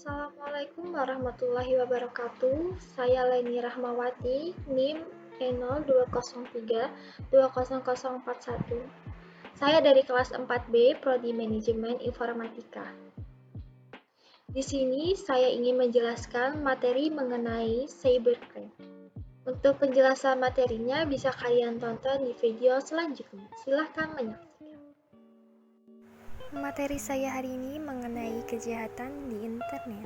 Assalamualaikum warahmatullahi wabarakatuh. Saya Leni Rahmawati, NIM E0203200041. Saya dari kelas 4B, Prodi Manajemen Informatika. Di sini saya ingin menjelaskan materi mengenai cybercrime. Untuk penjelasan materinya bisa kalian tonton di video selanjutnya. Silahkan menyaksikan. Materi saya hari ini mengenai kejahatan di internet,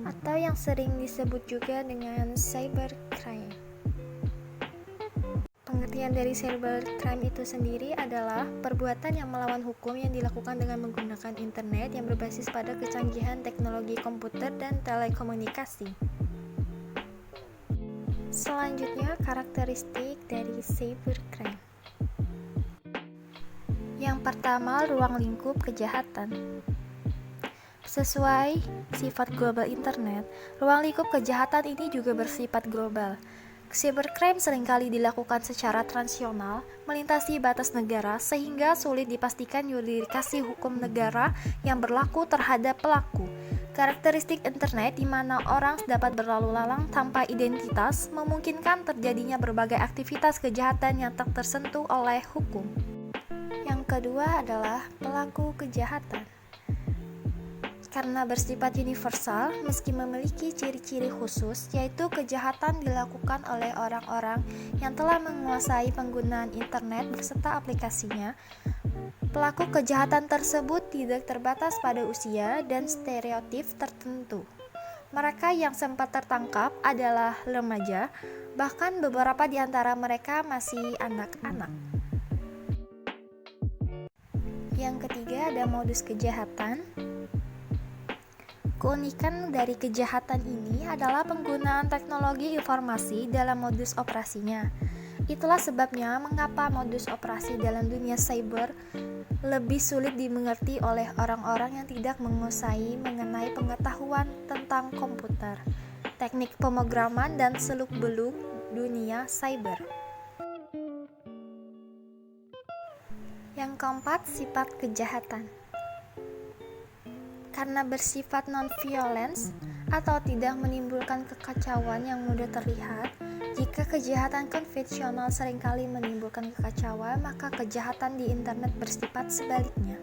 atau yang sering disebut juga dengan cybercrime. Pengertian dari cybercrime itu sendiri adalah perbuatan yang melawan hukum yang dilakukan dengan menggunakan internet yang berbasis pada kecanggihan teknologi komputer dan telekomunikasi. Selanjutnya, karakteristik dari cybercrime. Yang pertama, ruang lingkup kejahatan. Sesuai sifat global internet, ruang lingkup kejahatan ini juga bersifat global. Cybercrime seringkali dilakukan secara transnasional, melintasi batas negara, sehingga sulit dipastikan yurisdiksi hukum negara yang berlaku terhadap pelaku. Karakteristik internet di mana orang dapat berlalu lalang tanpa identitas memungkinkan terjadinya berbagai aktivitas kejahatan yang tak tersentuh oleh hukum. Yang kedua adalah pelaku kejahatan. Karena bersifat universal, meski memiliki ciri-ciri khusus, yaitu kejahatan dilakukan oleh orang-orang yang telah menguasai penggunaan internet beserta aplikasinya, pelaku kejahatan tersebut tidak terbatas pada usia dan stereotip tertentu. Mereka yang sempat tertangkap adalah remaja, bahkan beberapa di antara mereka masih anak-anak. Yang ketiga ada modus kejahatan. Keunikan dari kejahatan ini adalah penggunaan teknologi informasi dalam modus operasinya. Itulah sebabnya mengapa modus operasi dalam dunia cyber lebih sulit dimengerti oleh orang-orang yang tidak menguasai mengenai pengetahuan tentang komputer, teknik pemrograman dan seluk-beluk dunia cyber. Yang keempat, sifat kejahatan. Karena bersifat non-violence atau tidak menimbulkan kekacauan yang mudah terlihat, jika kejahatan konvensional seringkali menimbulkan kekacauan, maka kejahatan di internet bersifat sebaliknya.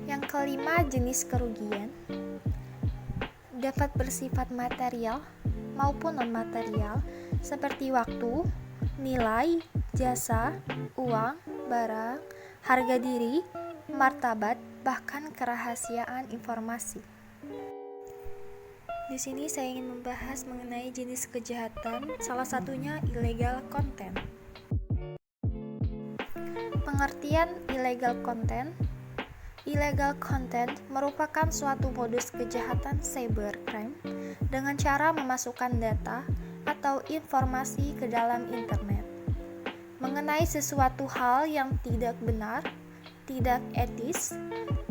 Yang kelima, jenis kerugian. Dapat bersifat material maupun non-material, seperti waktu, nilai, jasa, uang, barang, harga diri, martabat, bahkan kerahasiaan informasi. Di sini saya ingin membahas mengenai jenis kejahatan, salah satunya illegal content. Pengertian illegal content. Illegal content merupakan suatu modus kejahatan cybercrime dengan cara memasukkan data atau informasi ke dalam internet mengenai sesuatu hal yang tidak benar, tidak etis,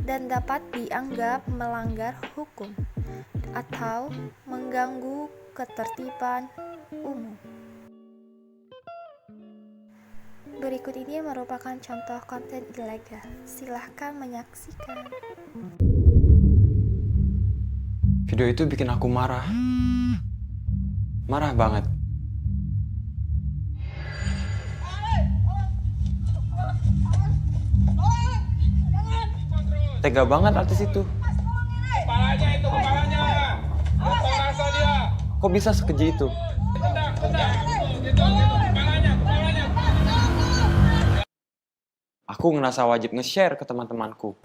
dan dapat dianggap melanggar hukum atau mengganggu ketertiban umum. Berikut ini merupakan contoh konten ilegal. Silahkan menyaksikan. Video itu bikin aku marah. Marah banget. Tega banget artis itu. Kepalanya itu, kepalanya. Potong rasa dia. Kok bisa sekeji itu? Tendang, tendang. Gitu, kepalanya, kepalanya. Aku ngerasa wajib nge-share ke teman-temanku.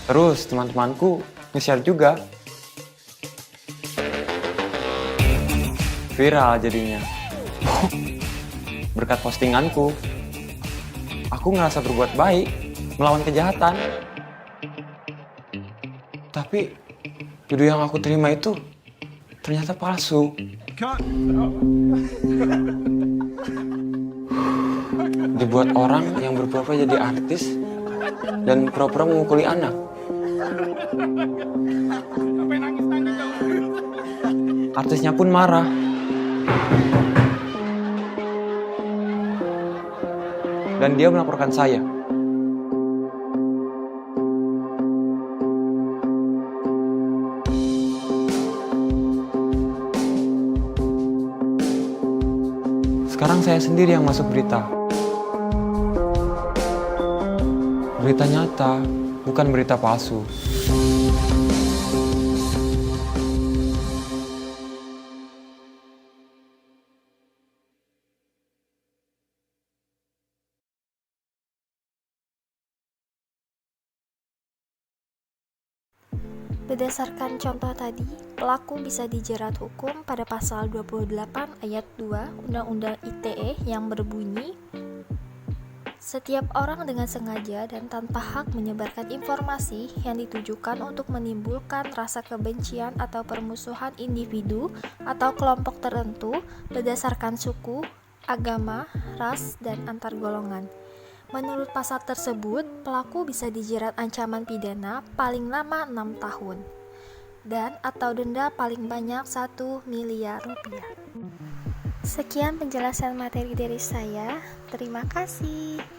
Terus teman-temanku nge-share juga. Viral jadinya. Berkat postinganku, aku ngerasa berbuat baik, melawan kejahatan. Tapi video yang aku terima itu ternyata palsu. Dibuat orang yang berpura-pura jadi artis dan pura-pura memukuli anak. Artisnya pun marah. Dan dia melaporkan saya. Sekarang saya sendiri yang masuk berita. Berita nyata, bukan berita palsu. Berdasarkan contoh tadi, pelaku bisa dijerat hukum pada pasal 28 ayat 2 Undang-Undang ITE yang berbunyi, setiap orang dengan sengaja dan tanpa hak menyebarkan informasi yang ditujukan untuk menimbulkan rasa kebencian atau permusuhan individu atau kelompok tertentu berdasarkan suku, agama, ras, dan antar golongan. Menurut pasal tersebut, pelaku bisa dijerat ancaman pidana paling lama 6 tahun dan atau denda paling banyak 1 miliar rupiah. Sekian penjelasan materi dari saya. Terima kasih.